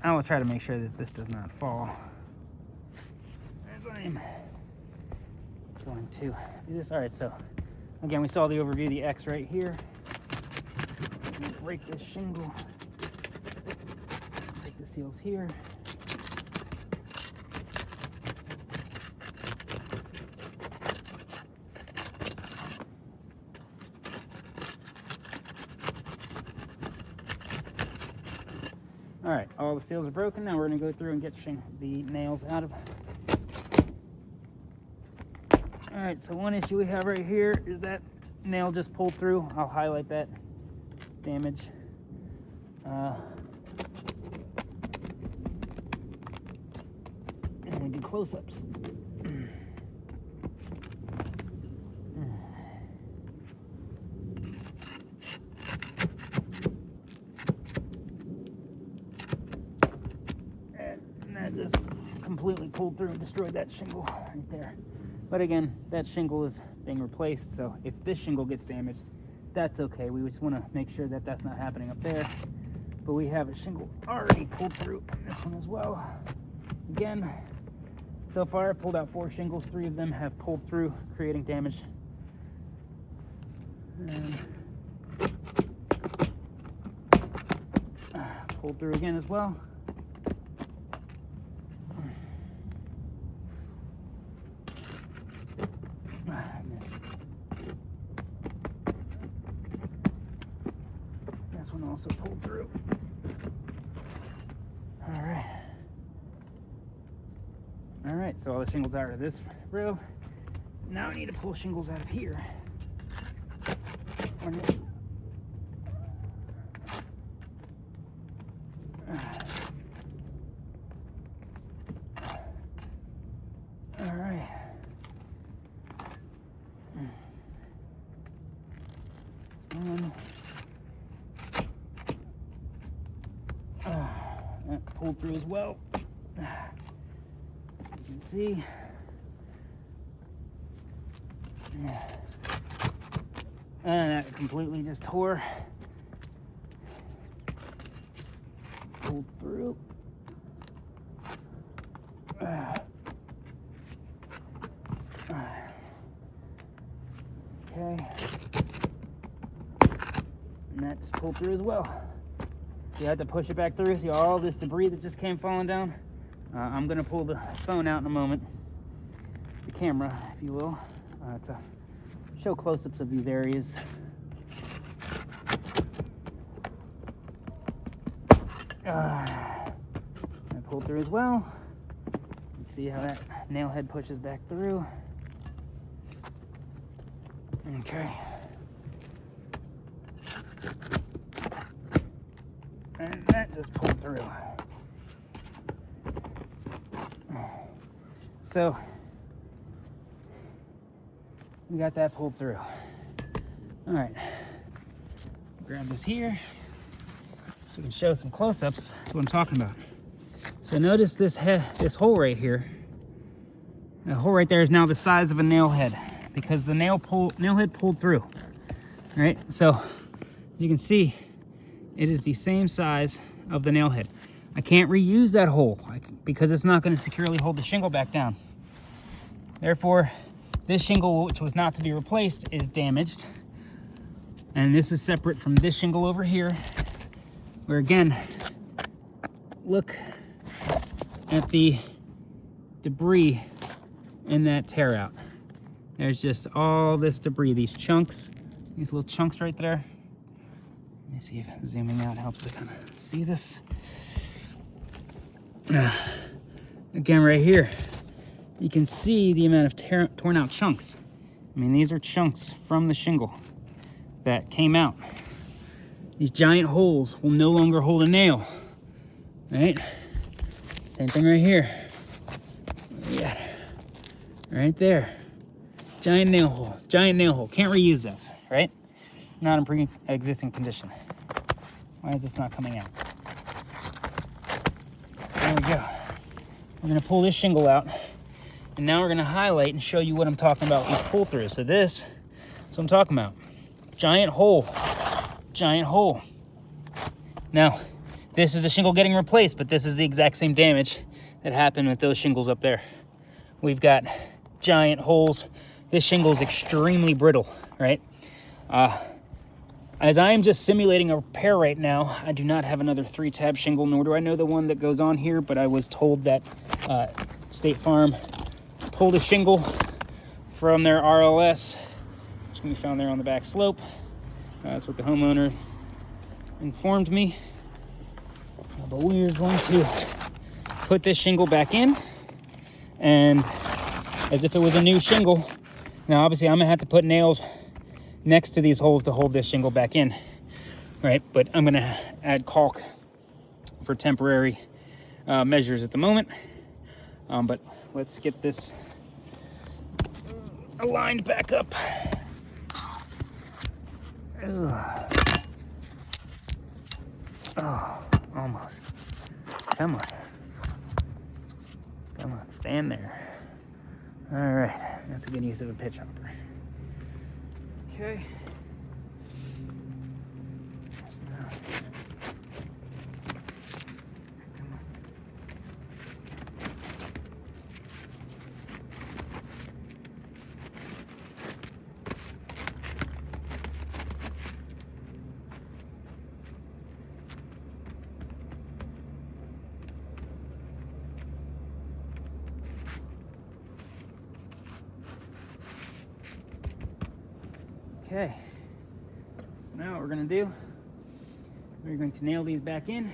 I will try to make sure that this does not fall as I am going to do this. All right, so again, we saw the overview, the X right here. Break this shingle. Take the seals here. All right, all the seals are broken. Now we're going to go through and get the nails out of. All right, so one issue we have right here is that nail just pulled through. I'll highlight that damage. And we do close-ups. And that just completely pulled through and destroyed that shingle right there. But again, that shingle is being replaced, so if this shingle gets damaged, that's okay. We just want to make sure that that's not happening up there. But we have a shingle already pulled through on this one as well. Again, so far I pulled out 4 shingles. 3 of them have pulled through, creating damage. And pulled through again as well. This one also pulled through. All right, so all the shingles out of this row. Now I need to pull shingles out of here. All right. That pulled through as well. You can see. And that completely just tore. Pulled through. Okay. And that just pulled through as well. You have to push it back through. See all this debris that just came falling down? I'm going to pull the phone out in a moment, the camera, if you will, to show close-ups of these areas. I pulled through as well. Let's see how that nail head pushes back through. Okay. And that just pulled through. So we got that pulled through. All right, grab this here so we can show some close-ups. That's what I'm talking about. So notice this hole right here. The hole right there is now the size of a nail head because the nail head pulled through. All right, so you can see it is the same size of the nail head. I can't reuse that hole because it's not going to securely hold the shingle back down. Therefore, this shingle, which was not to be replaced, is damaged. And this is separate from this shingle over here, where again, look at the debris in that tear out. There's just all this debris, these chunks, these little chunks right there. Let me see if zooming out helps to kind of see this. Again, right here, you can see the amount of torn out chunks. I mean, these are chunks from the shingle that came out. These giant holes will no longer hold a nail, right? Same thing right here. Yeah, right there. Giant nail hole. Can't reuse this, right? Not in pre-existing condition. Why is this not coming out? There we go. We're gonna pull this shingle out, and now we're gonna highlight and show you what I'm talking about with these pull throughs. So this is what I'm talking about. Giant hole. Now, this is a shingle getting replaced, but this is the exact same damage that happened with those shingles up there. We've got giant holes. This shingle is extremely brittle, right? As I am just simulating a repair right now, I do not have another 3-tab shingle, nor do I know the one that goes on here, but I was told that State Farm pulled a shingle from their RLS, which can be found there on the back slope. That's what the homeowner informed me. But we are going to put this shingle back in, and as if it was a new shingle. Now, obviously, I'm gonna have to put nails next to these holes to hold this shingle back in, right? But I'm gonna add caulk for temporary measures at the moment. But let's get this aligned back up. Ugh. Oh, almost. Come on. Come on, stand there. All right, that's a good use of a pitch hopper. Okay. Okay, so now what we're going to do, we're going to nail these back in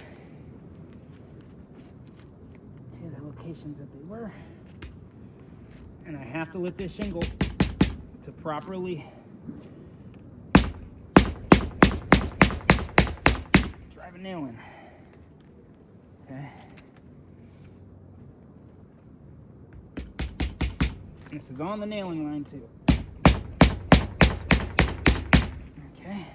to the locations that they were. And I have to lift this shingle to properly drive a nail in. Okay. And this is on the nailing line too. Okay.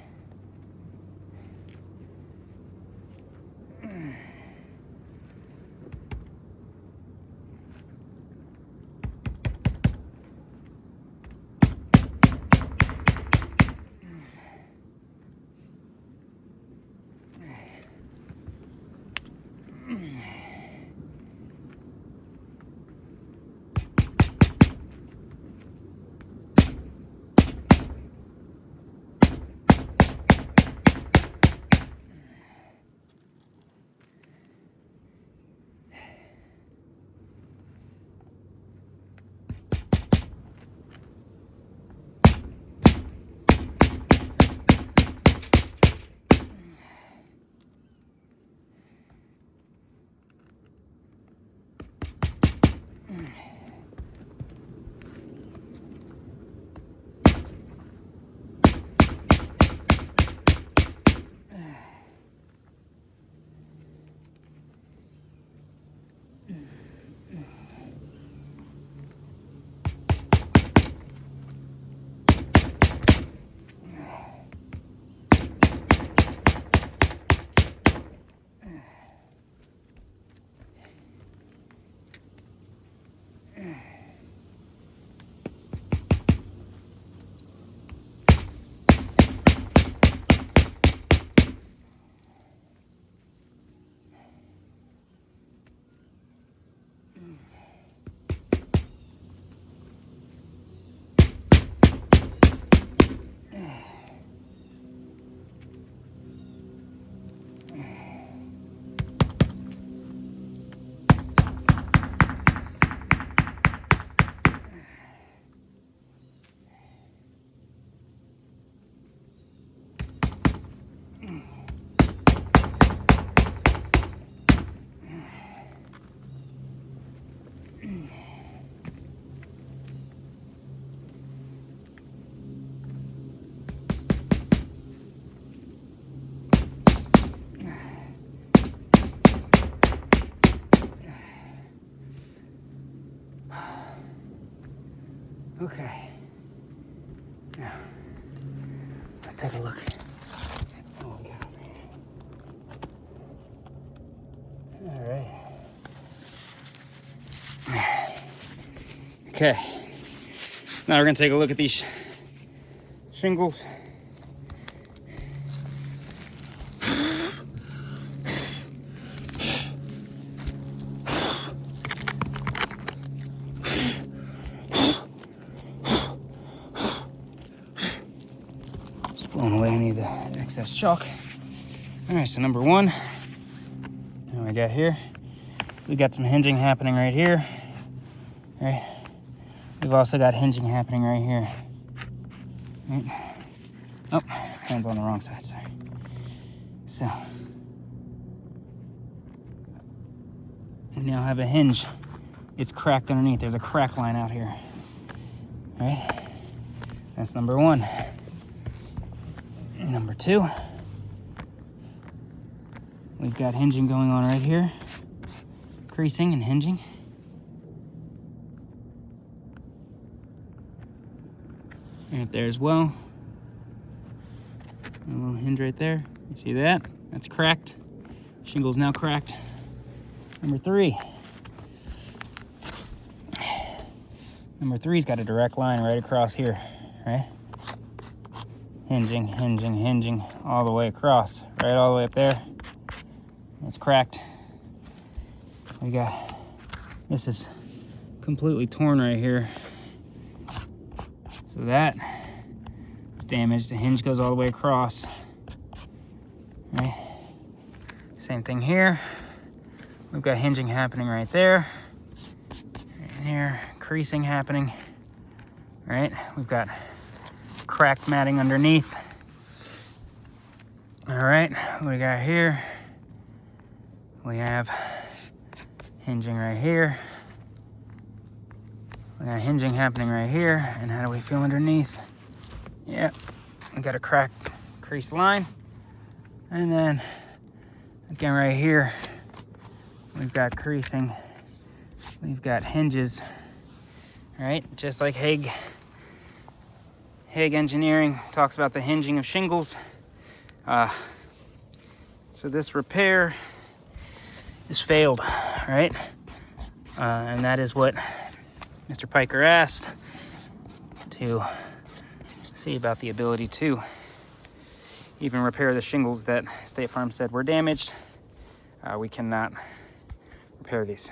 Okay. Now, let's take a look. Oh, God. All right. Okay. Now we're going to take a look at these shingles. away any of the excess chalk. All right, so number one, what we got here, we got some hinging happening right here. All right, we've also got hinging happening right here. Right. Oh, hand's on the wrong side, sorry. So, we now have a hinge. It's cracked underneath. There's a crack line out here. All right, that's number one. Number two, we've got hinging going on right here. Creasing and hinging. Right there as well. A little hinge right there. You see that? That's cracked. Shingle's now cracked. Number three. Number three's got a direct line right across here, right? Hinging, hinging, hinging all the way across, right all the way up there. It's cracked. We got, this is completely torn right here. So that is damaged. The hinge goes all the way across. Right. Same thing here. We've got hinging happening right there. Right here, creasing happening. Right. We've got cracked matting underneath. All right. What we got here? We have hinging right here. We got hinging happening right here. And how do we feel underneath? Yep. We got a cracked crease line. And then again right here, we've got creasing. We've got hinges, right? Just like Hague Engineering talks about the hinging of shingles. So this repair is failed, right? And that is what Mr. Paiker asked, to see about the ability to even repair the shingles that State Farm said were damaged. We cannot repair these.